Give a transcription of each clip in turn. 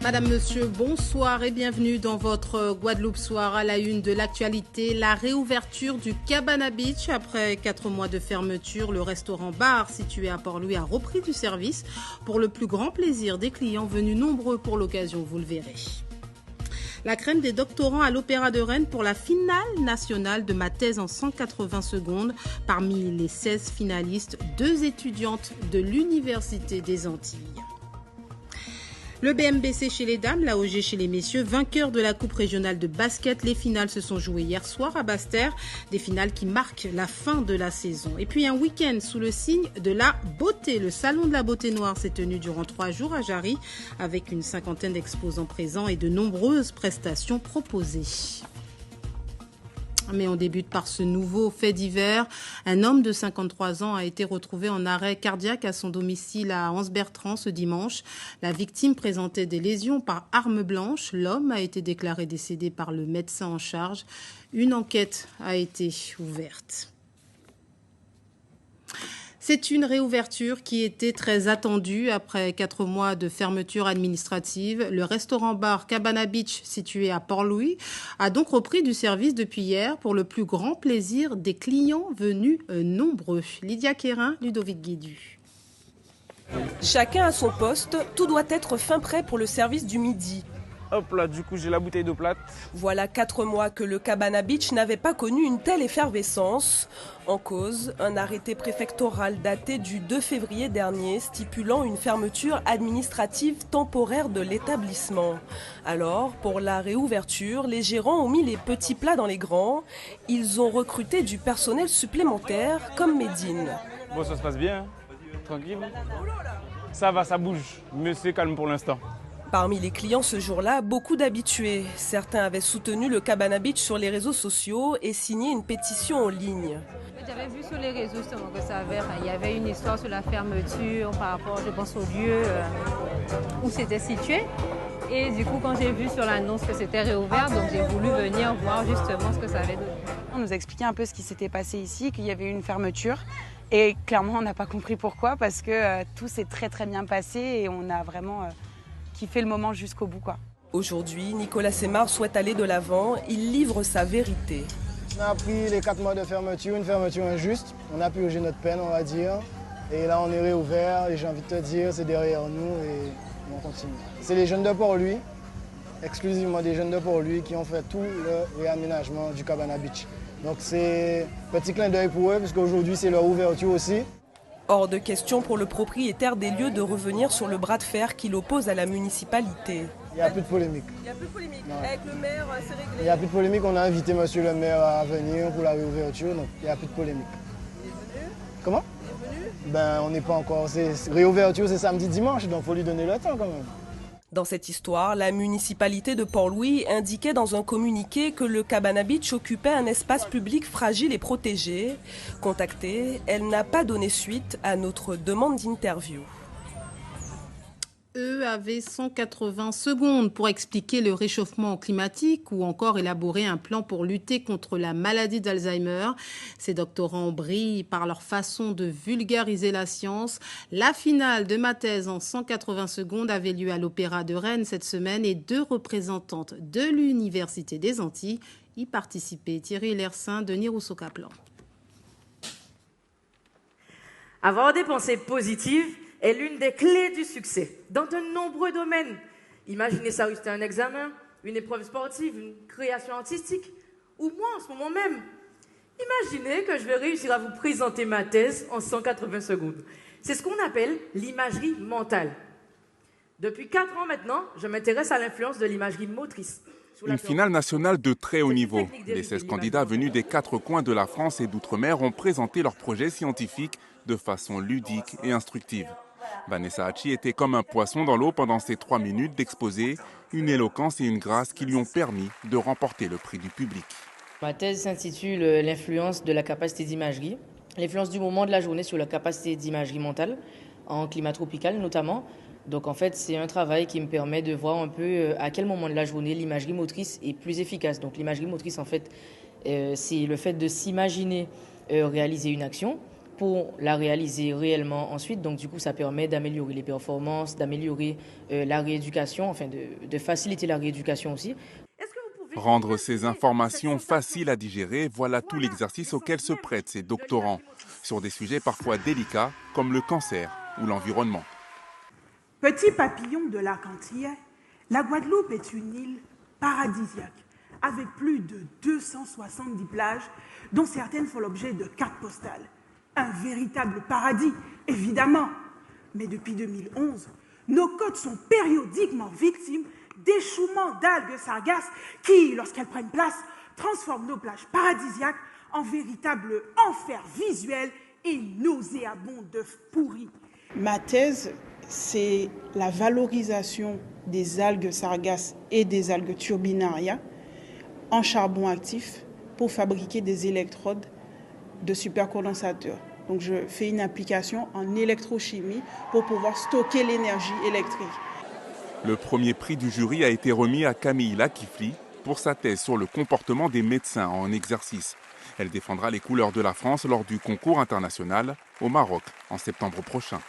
Madame, Monsieur, bonsoir et bienvenue dans votre Guadeloupe Soir. À la une de l'actualité, la réouverture du Cabana Beach. Après 4 mois de fermeture, le restaurant-bar situé à Port-Louis a repris du service pour le plus grand plaisir des clients venus nombreux pour l'occasion, vous le verrez. La crème des doctorants à l'Opéra de Rennes pour la finale nationale de ma thèse en 180 secondes. Parmi les 16 finalistes, 2 étudiantes de l'Université des Antilles. Le BMBC chez les dames, l'AOG chez les messieurs, vainqueurs de la Coupe régionale de basket. Les finales se sont jouées hier soir à Basse-Terre, des finales qui marquent la fin de la saison. Et puis un week-end sous le signe de la beauté. Le Salon de la beauté noire s'est tenu durant 3 jours à Jarry, avec une 50aine d'exposants présents et de nombreuses prestations proposées. Mais on débute par ce nouveau fait divers. Un homme de 53 ans a été retrouvé en arrêt cardiaque à son domicile à Anse-Bertrand ce dimanche. La victime présentait des lésions par arme blanche. L'homme a été déclaré décédé par le médecin en charge. Une enquête a été ouverte. C'est une réouverture qui était très attendue après 4 mois de fermeture administrative. Le restaurant-bar Cabana Beach, situé à Port-Louis, a donc repris du service depuis hier pour le plus grand plaisir des clients venus nombreux. Lydia Quérin, Ludovic Guédu. Chacun à son poste, tout doit être fin prêt pour le service du midi. Hop là, du coup j'ai la bouteille d'eau plate. Voilà 4 mois que le Cabana Beach n'avait pas connu une telle effervescence. En cause, un arrêté préfectoral daté du 2 février dernier stipulant une fermeture administrative temporaire de l'établissement. Alors, pour la réouverture, les gérants ont mis les petits plats dans les grands. Ils ont recruté du personnel supplémentaire comme Médine. Bon, ça se passe bien, hein. Tranquille. Ça va, ça bouge, mais c'est calme pour l'instant. Parmi les clients ce jour-là, beaucoup d'habitués. Certains avaient soutenu le Cabana Beach sur les réseaux sociaux et signé une pétition en ligne. J'avais vu sur les réseaux justement que il y avait une histoire sur la fermeture par rapport, je pense, au lieu où c'était situé. Et du coup, quand j'ai vu sur l'annonce que c'était réouvert, donc j'ai voulu venir voir justement ce que ça avait donné. On nous a expliqué un peu ce qui s'était passé ici, qu'il y avait eu une fermeture. Et clairement, on n'a pas compris pourquoi, parce que tout s'est très très bien passé et on a vraiment kiffé le moment jusqu'au bout, quoi. Aujourd'hui, Nicolas Semar souhaite aller de l'avant. Il livre sa vérité. On a pris les 4 mois de fermeture, une fermeture injuste. On a purgé notre peine, on va dire. Et là, on est réouvert et j'ai envie de te dire, c'est derrière nous et on continue. C'est les jeunes de Port-Louis, exclusivement des jeunes de Port-Louis, qui ont fait tout le réaménagement du Cabana Beach. Donc c'est un petit clin d'œil pour eux, parce qu'aujourd'hui, c'est leur ouverture aussi. Hors de question pour le propriétaire des lieux de revenir sur le bras de fer qui l'oppose à la municipalité. Il n'y a plus de polémique. Il n'y a plus de polémique. Non. Avec le maire, c'est réglé. Il n'y a plus de polémique. On a invité monsieur le maire à venir pour la réouverture, donc il n'y a plus de polémique. Il est venu? Comment? Il est venu? Ben, on n'est pas encore. Réouverture, c'est samedi, dimanche, donc il faut lui donner le temps quand même. Dans cette histoire, la municipalité de Port-Louis indiquait dans un communiqué que le Cabana Beach occupait un espace public fragile et protégé. Contactée, elle n'a pas donné suite à notre demande d'interview. Eux avaient 180 secondes pour expliquer le réchauffement climatique ou encore élaborer un plan pour lutter contre la maladie d'Alzheimer. Ces doctorants brillent par leur façon de vulgariser la science. La finale de ma thèse en 180 secondes avait lieu à l'Opéra de Rennes cette semaine et 2 représentantes de l'Université des Antilles y participaient. Thierry Lersin, Denis Rousseau-Caplan. Avoir des pensées positives est l'une des clés du succès dans de nombreux domaines. Imaginez ça, c'était un examen, une épreuve sportive, une création artistique, ou moi en ce moment même. Imaginez que je vais réussir à vous présenter ma thèse en 180 secondes. C'est ce qu'on appelle l'imagerie mentale. Depuis 4 ans maintenant, je m'intéresse à l'influence de l'imagerie motrice. Une finale nationale de très haut niveau. Les 16 candidats venus des 4 coins de la France et d'outre-mer ont présenté leurs projets scientifiques de façon ludique et instructive. Vanessa Hachi était comme un poisson dans l'eau pendant ces 3 minutes d'exposé, une éloquence et une grâce qui lui ont permis de remporter le prix du public. Ma thèse s'intitule « L'influence de la capacité d'imagerie ». L'influence du moment de la journée sur la capacité d'imagerie mentale, en climat tropical notamment. Donc en fait, c'est un travail qui me permet de voir un peu à quel moment de la journée l'imagerie motrice est plus efficace. Donc l'imagerie motrice, en fait, c'est le fait de s'imaginer réaliser une action, pour la réaliser réellement ensuite. Donc du coup, ça permet d'améliorer les performances, d'améliorer la rééducation, enfin de faciliter la rééducation aussi. Rendre ces informations faciles à digérer, voilà tout l'exercice auquel se prêtent ces doctorants, sur des sujets parfois délicats comme le cancer ou l'environnement. Petit papillon de l'arc antillais, la Guadeloupe est une île paradisiaque, avec plus de 270 plages, dont certaines font l'objet de cartes postales. Un véritable paradis, évidemment. Mais depuis 2011, nos côtes sont périodiquement victimes d'échouements d'algues sargasses qui, lorsqu'elles prennent place, transforment nos plages paradisiaques en véritable enfer visuel et nauséabond d'œufs pourris. Ma thèse, c'est la valorisation des algues sargasses et des algues turbinaria en charbon actif pour fabriquer des électrodes de supercondensateurs. Donc je fais une application en électrochimie pour pouvoir stocker l'énergie électrique. Le premier prix du jury a été remis à Camille Lakifli pour sa thèse sur le comportement des médecins en exercice. Elle défendra les couleurs de la France lors du concours international au Maroc en septembre prochain.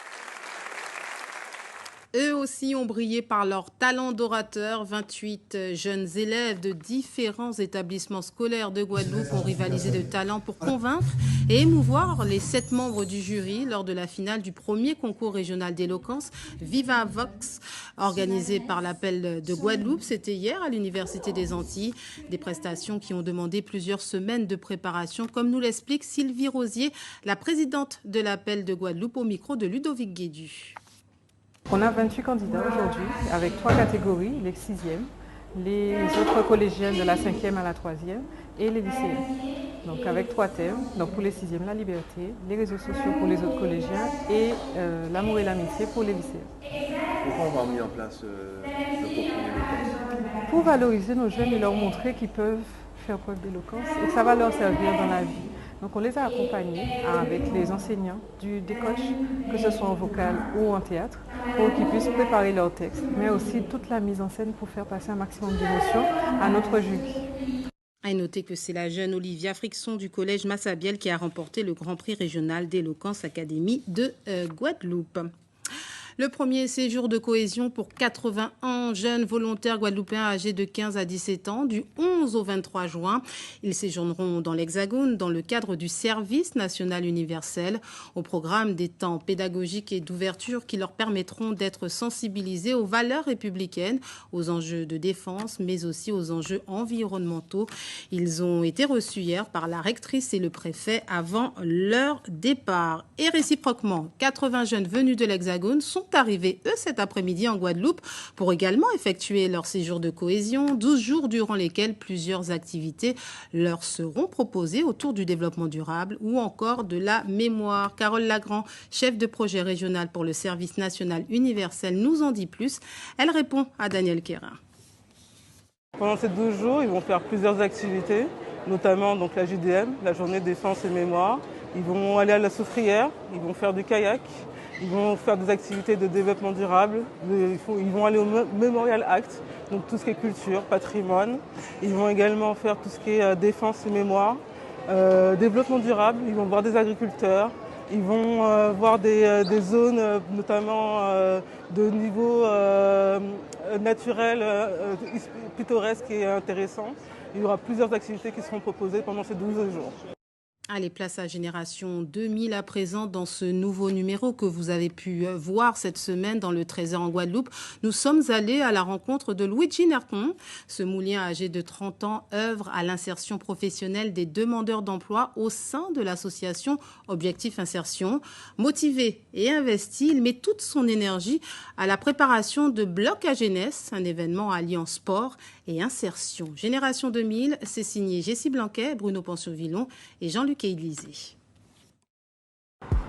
Eux aussi ont brillé par leur talent d'orateur. 28 jeunes élèves de différents établissements scolaires de Guadeloupe ont rivalisé de talent pour convaincre et émouvoir les 7 membres du jury lors de la finale du premier concours régional d'éloquence Viva Vox, organisé par l'Appel de Guadeloupe. C'était hier à l'Université des Antilles. Des prestations qui ont demandé plusieurs semaines de préparation, comme nous l'explique Sylvie Rosier, la présidente de l'Appel de Guadeloupe, au micro de Ludovic Guédu. On a 28 candidats aujourd'hui avec 3 catégories, les 6e, les autres collégiens de la 5e à la 3e et les lycéens. Donc avec 3 thèmes, donc pour les 6e, la liberté, les réseaux sociaux pour les autres collégiens et l'amour et l'amitié pour les lycéens. Pourquoi on va mis en place le concours d'éloquence? Pour valoriser nos jeunes et leur montrer qu'ils peuvent faire preuve d'éloquence et que ça va leur servir dans la vie. Donc on les a accompagnés avec les enseignants des coachs, que ce soit en vocal ou en théâtre, pour qu'ils puissent préparer leurs textes, mais aussi toute la mise en scène pour faire passer un maximum d'émotions à notre jury. À noter que c'est la jeune Olivia Frixon du collège Massabielle qui a remporté le Grand Prix régional d'éloquence Académie de Guadeloupe. Le premier séjour de cohésion pour 81 jeunes volontaires guadeloupéens âgés de 15 à 17 ans du 11 au 23 juin. Ils séjourneront dans l'Hexagone dans le cadre du service national universel au programme des temps pédagogiques et d'ouverture qui leur permettront d'être sensibilisés aux valeurs républicaines, aux enjeux de défense, mais aussi aux enjeux environnementaux. Ils ont été reçus hier par la rectrice et le préfet avant leur départ. Et réciproquement, 80 jeunes venus de l'Hexagone sont arrivés, eux, cet après-midi en Guadeloupe pour également effectuer leur séjour de cohésion, 12 jours durant lesquels plusieurs activités leur seront proposées autour du développement durable ou encore de la mémoire. Carole Lagrand, chef de projet régional pour le service national universel, nous en dit plus. Elle répond à Daniel Quérin. Pendant ces 12 jours, ils vont faire plusieurs activités, notamment donc la JDM, la journée défense et mémoire. Ils vont aller à la soufrière, ils vont faire du kayak. Ils vont faire des activités de développement durable, ils vont aller au Memorial Act, donc tout ce qui est culture, patrimoine. Ils vont également faire tout ce qui est défense et mémoire, développement durable, ils vont voir des agriculteurs, ils vont voir des zones notamment de niveau naturel, pittoresque et intéressant. Il y aura plusieurs activités qui seront proposées pendant ces 12 jours. Allez, place à Génération 2000 à présent dans ce nouveau numéro que vous avez pu voir cette semaine dans le Trésor en Guadeloupe. Nous sommes allés à la rencontre de Luigi Nerton. Ce moulien âgé de 30 ans œuvre à l'insertion professionnelle des demandeurs d'emploi au sein de l'association Objectif Insertion. Motivé et investi, il met toute son énergie à la préparation de Bloc à Jeunesse, un événement alliant sport et insertion. Génération 2000, c'est signé Jessie Blanquet, Bruno Pension-Villon et Jean-Luc Élisée.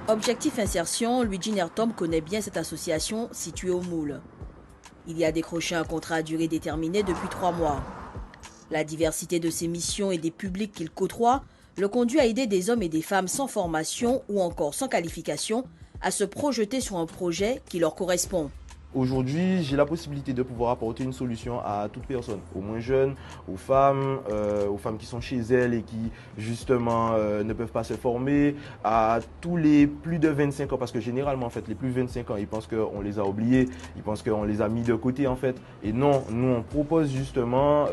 Objectif Insertion, Luigi Nerton connaît bien cette association située au Moule. Il y a décroché un contrat à durée déterminée depuis 3 mois. La diversité de ses missions et des publics qu'il côtoie le conduit à aider des hommes et des femmes sans formation ou encore sans qualification à se projeter sur un projet qui leur correspond. Aujourd'hui, j'ai la possibilité de pouvoir apporter une solution à toute personne, aux moins jeunes, aux femmes qui sont chez elles et qui justement ne peuvent pas se former, à tous les plus de 25 ans, parce que généralement en fait les plus de 25 ans, ils pensent qu'on les a oubliés, ils pensent qu'on les a mis de côté en fait. Et non, nous on propose justement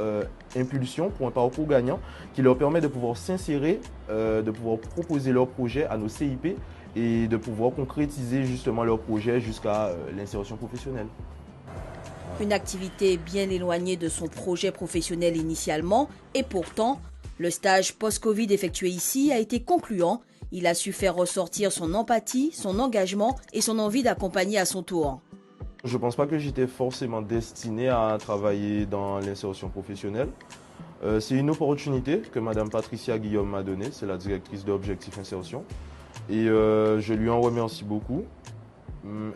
Impulsion pour un parcours gagnant qui leur permet de pouvoir s'insérer, de pouvoir proposer leurs projets à nos CIP et de pouvoir concrétiser justement leur projet jusqu'à l'insertion professionnelle. Une activité bien éloignée de son projet professionnel initialement, et pourtant, le stage post-Covid effectué ici a été concluant. Il a su faire ressortir son empathie, son engagement et son envie d'accompagner à son tour. Je ne pense pas que j'étais forcément destiné à travailler dans l'insertion professionnelle. C'est une opportunité que Mme Patricia Guillaume m'a donnée, c'est la directrice de Objectif Insertion. Et je lui en remercie beaucoup.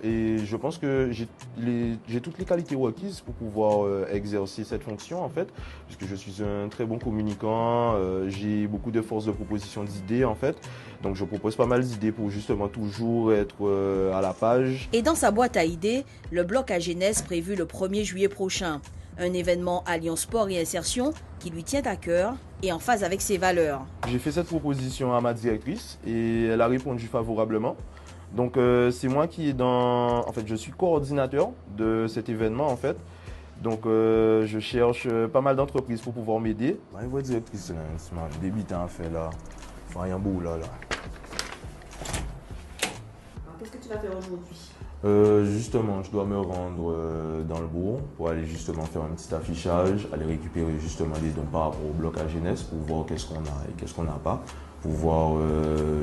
Et je pense que j'ai toutes les qualités requises pour pouvoir exercer cette fonction en fait, puisque je suis un très bon communicant, j'ai beaucoup de force de proposition d'idées en fait, donc je propose pas mal d'idées pour justement toujours être à la page. Et dans sa boîte à idées, le bloc à jeunesse prévu le 1er juillet prochain, un événement alliant sport et insertion qui lui tient à cœur et en phase avec ses valeurs. J'ai fait cette proposition à ma directrice et elle a répondu favorablement. Donc c'est moi qui est en fait je suis coordinateur de cet événement en fait. Donc je cherche pas mal d'entreprises pour pouvoir m'aider. Votre directrice là, c'est débutant à faire là. Enfin, rien beau là. Qu'est-ce que tu vas faire aujourd'hui? Justement, je dois me rendre dans le bourg pour aller justement faire un petit affichage, aller récupérer justement des dons par rapport au bloc à jeunesse pour voir qu'est-ce qu'on a et qu'est-ce qu'on n'a pas, pour voir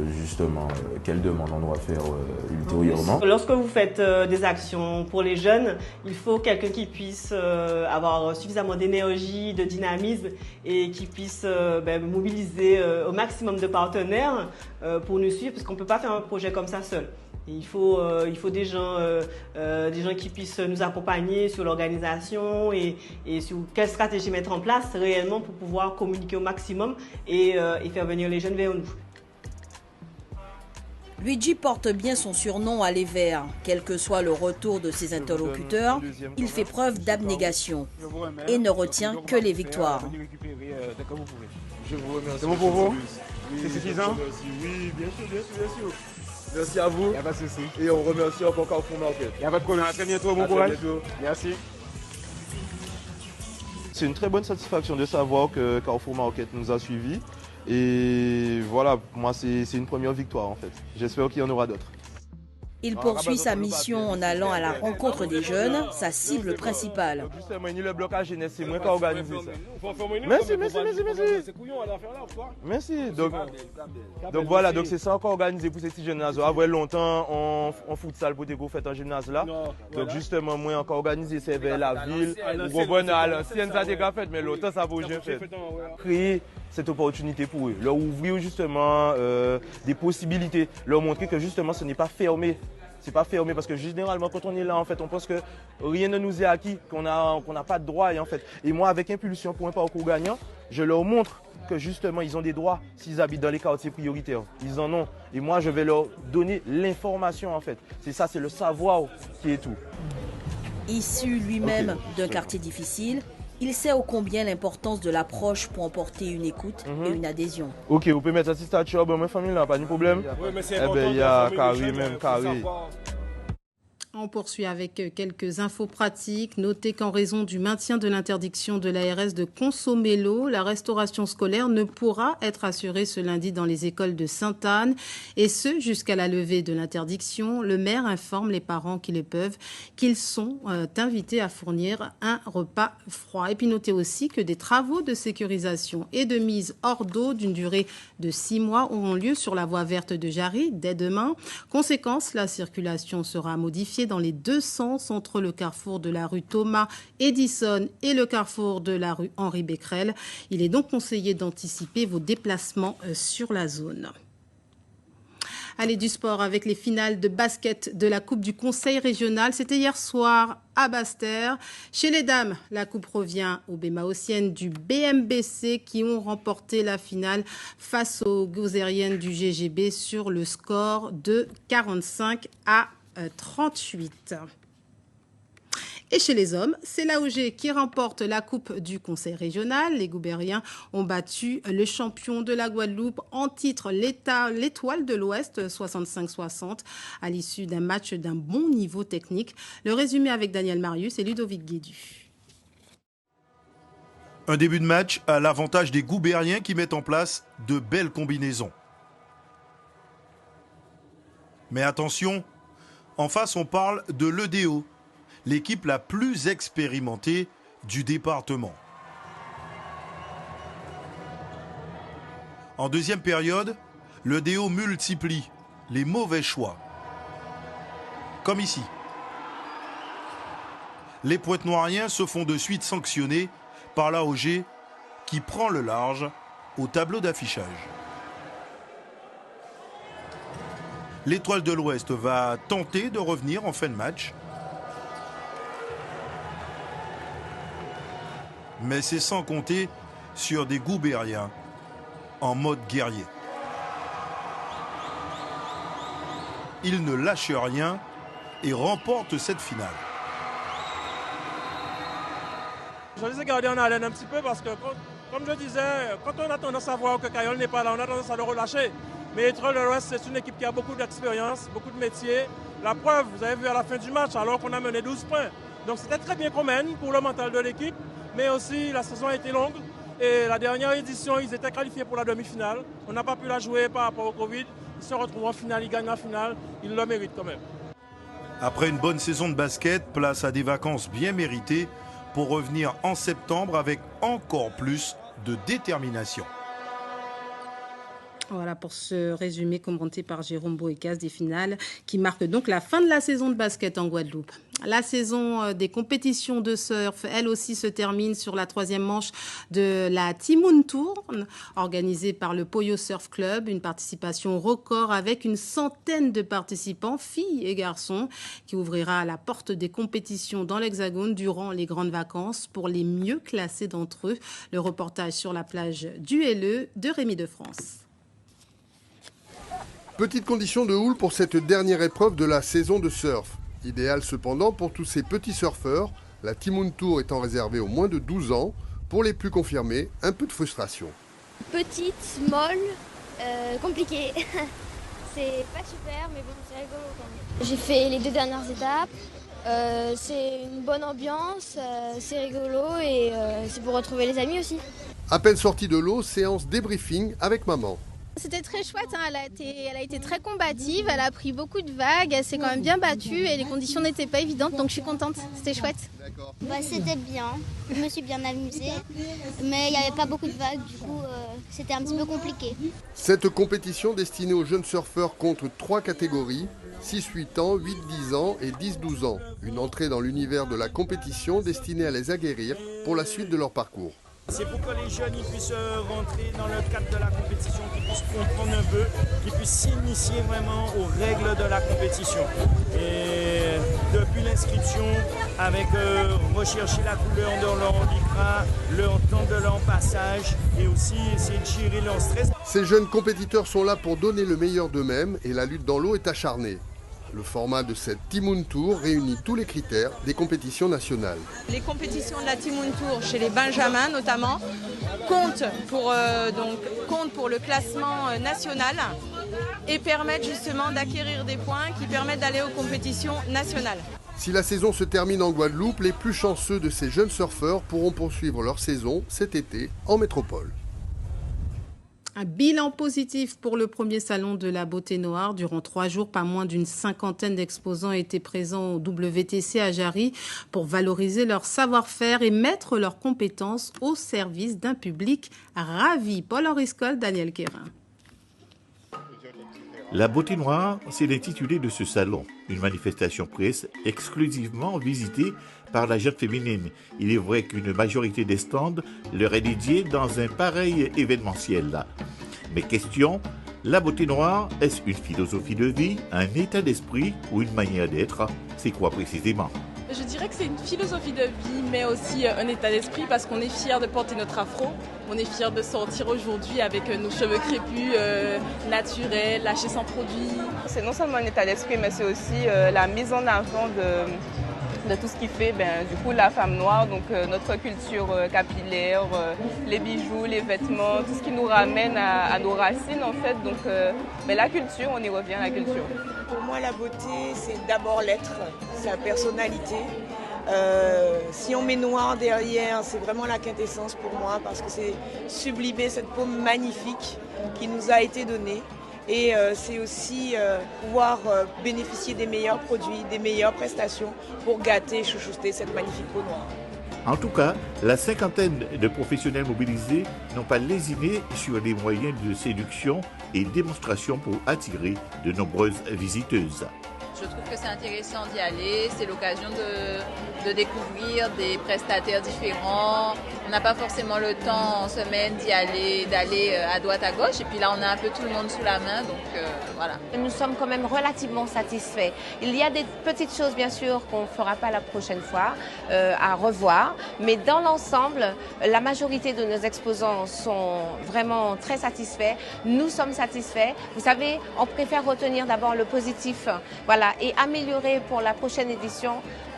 justement quelles demandes on doit faire ultérieurement. Lorsque vous faites des actions pour les jeunes, il faut quelqu'un qui puisse avoir suffisamment d'énergie, de dynamisme et qui puisse mobiliser au maximum de partenaires pour nous suivre, parce qu'on ne peut pas faire un projet comme ça seul. Il faut des gens qui puissent nous accompagner sur l'organisation et sur quelle stratégie mettre en place réellement pour pouvoir communiquer au maximum et faire venir les jeunes vers nous. Luigi porte bien son surnom à Les Verts. Quel que soit le retour de ses interlocuteurs, il fait preuve d'abnégation et ne retient que les victoires. Je vous remercie. C'est bon pour vous? C'est suffisant? Oui, bien sûr. Merci à vous. Il n'y a pas de souci. Et on remercie encore Carrefour Market. Il n'y a pas de problème. À très bientôt. Bon courage. Merci. C'est une très bonne satisfaction de savoir que Carrefour Market nous a suivis. Et voilà, pour moi, c'est une première victoire en fait. J'espère qu'il y en aura d'autres. Il poursuit sa mission en allant à la rencontre des jeunes, sa cible principale. Justement, le bloc à jeunesse, c'est moi qui ai organisé ça. Merci. Donc voilà, donc c'est ça qu'on a organisé pour ces petits jeunes. Après longtemps, on futsal pour des fêtes en gymnase là. Donc justement, moi encore organisé, c'est vers la ville. Vous comprenez, à l'ancienne ça déjà fait, mais l'autre ça vaut fait. Créer cette opportunité pour eux, leur ouvrir justement des possibilités, leur montrer que justement ce n'est pas fermé. C'est pas fermé parce que généralement quand on est là en fait on pense que rien ne nous est acquis, qu'on n'a pas de droits en fait. Et moi avec Impulsion pour un parcours gagnant, je leur montre que justement ils ont des droits s'ils habitent dans les quartiers prioritaires. Ils en ont. Et moi je vais leur donner l'information en fait. C'est ça, c'est le savoir qui est tout. Issu lui-même d'un quartier difficile, il sait ô combien l'importance de l'approche pour emporter une écoute et une adhésion. Ok, vous pouvez mettre ça sur statut, ma famille là, pas de problème. Oui, mais c'est important. Il y a carré même, carré. On poursuit avec quelques infos pratiques. Notez qu'en raison du maintien de l'interdiction de l'ARS de consommer l'eau, la restauration scolaire ne pourra être assurée ce lundi dans les écoles de Sainte-Anne. Et ce, jusqu'à la levée de l'interdiction. Le maire informe les parents qui le peuvent qu'ils sont invités à fournir un repas froid. Et puis notez aussi que des travaux de sécurisation et de mise hors d'eau d'une durée de 6 mois auront lieu sur la voie verte de Jarry dès demain. Conséquence, la circulation sera modifiée dans les deux sens entre le carrefour de la rue Thomas Edison et le carrefour de la rue Henri Becquerel. Il est donc conseillé d'anticiper vos déplacements sur la zone. Allez, du sport avec les finales de basket de la Coupe du Conseil régional. C'était hier soir à Basse-Terre. Chez les dames, la coupe revient aux Bémaotiennes du BMBC qui ont remporté la finale face aux Gauzériennes du GGB sur le score de 45 à 38. Et chez les hommes, c'est l'AOG qui remporte la Coupe du Conseil régional. Les Goubériens ont battu le champion de la Guadeloupe en titre, l'Étoile de l'Ouest, 65-60, à l'issue d'un match d'un bon niveau technique. Le résumé avec Daniel Marius et Ludovic Guédu. Un début de match à l'avantage des Goubériens qui mettent en place de belles combinaisons. Mais attention, en face on parle de l'EDO, l'équipe la plus expérimentée du département. En deuxième période, l'EDO multiplie les mauvais choix. Comme ici. Les Pointe-Noiriens se font de suite sanctionner par l'AOG qui prend le large au tableau d'affichage. L'Étoile de l'Ouest va tenter de revenir en fin de match. Mais c'est sans compter sur des Goubériens en mode guerrier. Ils ne lâchent rien et remportent cette finale. Je les ai gardés en haleine un petit peu parce que, comme je disais, quand on a tendance à voir que Cayol n'est pas là, on a tendance à le relâcher. Mais l'Étoile de l'Ouest, c'est une équipe qui a beaucoup d'expérience, beaucoup de métiers. La preuve, vous avez vu à la fin du match, alors qu'on a mené 12 points. Donc c'était très bien qu'on mène pour le mental de l'équipe. Mais aussi, la saison a été longue. Et la dernière édition, ils étaient qualifiés pour la demi-finale. On n'a pas pu la jouer par rapport au Covid. Ils se retrouvent en finale, ils gagnent la finale. Ils le méritent quand même. Après une bonne saison de basket, place à des vacances bien méritées pour revenir en septembre avec encore plus de détermination. Voilà pour ce résumé commenté par Jérôme Boécas des finales qui marque donc la fin de la saison de basket en Guadeloupe. La saison des compétitions de surf, elle aussi, se termine sur la troisième manche de la Timoun Tour, organisée par le Poyo Surf Club. Une participation record avec une centaine de participants, filles et garçons, qui ouvrira la porte des compétitions dans l'Hexagone durant les grandes vacances pour les mieux classés d'entre eux. Le reportage sur la plage du Helleu de Rémi de France. Petite condition de houle pour cette dernière épreuve de la saison de surf. Idéal cependant pour tous ces petits surfeurs, la Timoun Tour étant réservée aux moins de 12 ans. Pour les plus confirmés, un peu de frustration. Petite, molle, compliquée. C'est pas super, mais bon, c'est rigolo quand même. J'ai fait les 2 dernières étapes. C'est une bonne ambiance, c'est rigolo et c'est pour retrouver les amis aussi. À peine sortie de l'eau, séance débriefing avec maman. C'était très chouette, hein. Elle a été très combative, elle a pris beaucoup de vagues, elle s'est quand même bien battue et les conditions n'étaient pas évidentes, donc je suis contente, c'était chouette. C'était bien, je me suis bien amusée, mais il n'y avait pas beaucoup de vagues, du coup c'était un petit peu compliqué. Cette compétition destinée aux jeunes surfeurs compte 3 catégories, 6-8 ans, 8-10 ans et 10-12 ans. Une entrée dans l'univers de la compétition destinée à les aguerrir pour la suite de leur parcours. C'est pour que les jeunes puissent rentrer dans le cadre de la compétition, qu'ils puissent comprendre un peu, qu'ils puissent s'initier vraiment aux règles de la compétition. Et depuis l'inscription, avec rechercher la couleur de leur lycra, leur temps de leur passage et aussi essayer de gérer leur stress. Ces jeunes compétiteurs sont là pour donner le meilleur d'eux-mêmes et la lutte dans l'eau est acharnée. Le format de cette Timoun Tour réunit tous les critères des compétitions nationales. Les compétitions de la Timoun Tour, chez les Benjamins notamment, comptent pour le classement national et permettent justement d'acquérir des points qui permettent d'aller aux compétitions nationales. Si la saison se termine en Guadeloupe, les plus chanceux de ces jeunes surfeurs pourront poursuivre leur saison cet été en métropole. Un bilan positif pour le premier salon de la beauté noire. Durant 3 jours, pas moins d'une 50aine d'exposants étaient présents au WTC à Jarry pour valoriser leur savoir-faire et mettre leurs compétences au service d'un public ravi. Paul-Henri Scoll, Daniel Quérin. La beauté noire, c'est l'intitulé de ce salon, une manifestation presse exclusivement visitée par la jeune féminine. Il est vrai qu'une majorité des stands leur est dédiée dans un pareil événementiel. Mais question, la beauté noire, est-ce une philosophie de vie, un état d'esprit ou une manière d'être? C'est quoi précisément? Je dirais que c'est une philosophie de vie, mais aussi un état d'esprit parce qu'on est fiers de porter notre afro. On est fiers de sortir aujourd'hui avec nos cheveux crépus, naturels, lâchés sans produit. C'est non seulement un état d'esprit, mais c'est aussi la mise en avant de tout ce qui fait du coup la femme noire, donc notre culture capillaire, les bijoux, les vêtements, tout ce qui nous ramène à nos racines en fait. Donc la culture, on y revient à la culture. Pour moi, la beauté, c'est d'abord l'être, sa personnalité. Si on met noir derrière, c'est vraiment la quintessence pour moi parce que c'est sublimer cette peau magnifique qui nous a été donnée. Et c'est aussi pouvoir bénéficier des meilleurs produits, des meilleures prestations pour gâter et chouchouter cette magnifique peau noire. En tout cas, la cinquantaine de professionnels mobilisés n'ont pas lésiné sur les moyens de séduction et démonstration pour attirer de nombreuses visiteuses. Je trouve que c'est intéressant d'y aller, c'est l'occasion de découvrir des prestataires différents. On n'a pas forcément le temps en semaine d'aller à droite à gauche et puis là on a un peu tout le monde sous la main, donc voilà. Nous sommes quand même relativement satisfaits. Il y a des petites choses bien sûr qu'on ne fera pas la prochaine fois, à revoir, mais dans l'ensemble, la majorité de nos exposants sont vraiment très satisfaits. Nous sommes satisfaits. Vous savez, on préfère retenir d'abord le positif, voilà, et améliorer pour la prochaine édition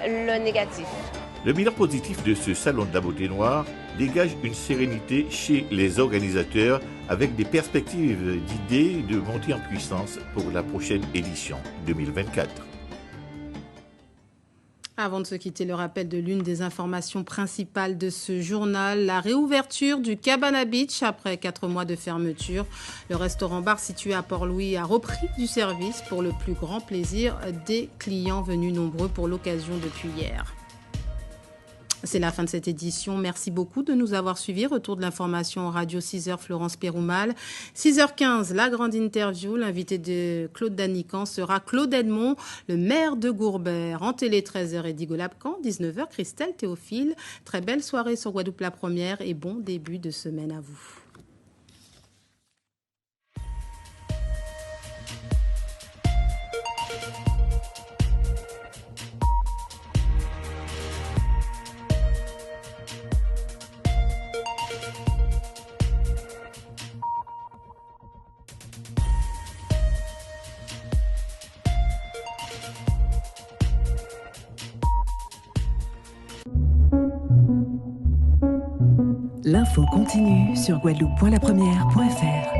le négatif. Le bilan positif de ce salon de la beauté noire dégage une sérénité chez les organisateurs avec des perspectives d'idées de montée en puissance pour la prochaine édition 2024. Avant de se quitter, le rappel de l'une des informations principales de ce journal, la réouverture du Cabana Beach après 4 mois de fermeture. Le restaurant-bar situé à Port-Louis a repris du service pour le plus grand plaisir des clients venus nombreux pour l'occasion depuis hier. C'est la fin de cette édition. Merci beaucoup de nous avoir suivis. Retour de l'information Radio 6h, Florence Péroumal. 6h15, la grande interview. L'invité de Claude Danican sera Claude Edmond, le maire de Gourbert. En télé, 13h, Edigo Lapcan. 19h, Christelle Théophile. Très belle soirée sur Guadeloupe la première et bon début de semaine à vous. L'info continue sur guadeloupe.lapremière.fr.